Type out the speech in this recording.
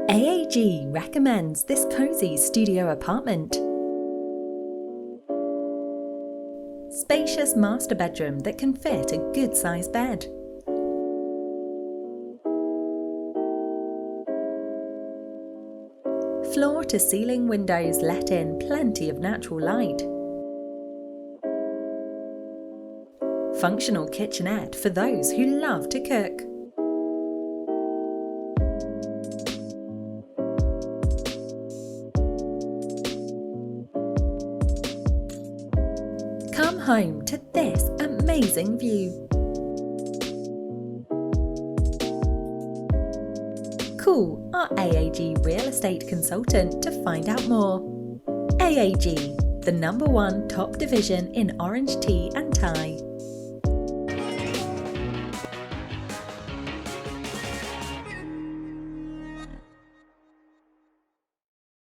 AAG recommends this cozy studio apartment. Spacious master bedroom that can fit a good-sized bed. Floor-to-ceiling windows let in plenty of natural light. Functional kitchenette for those who love to cook. Come home to this amazing view. Call our AAG real estate consultant to find out more. AAG, the #1 top division in orange tea and Thai.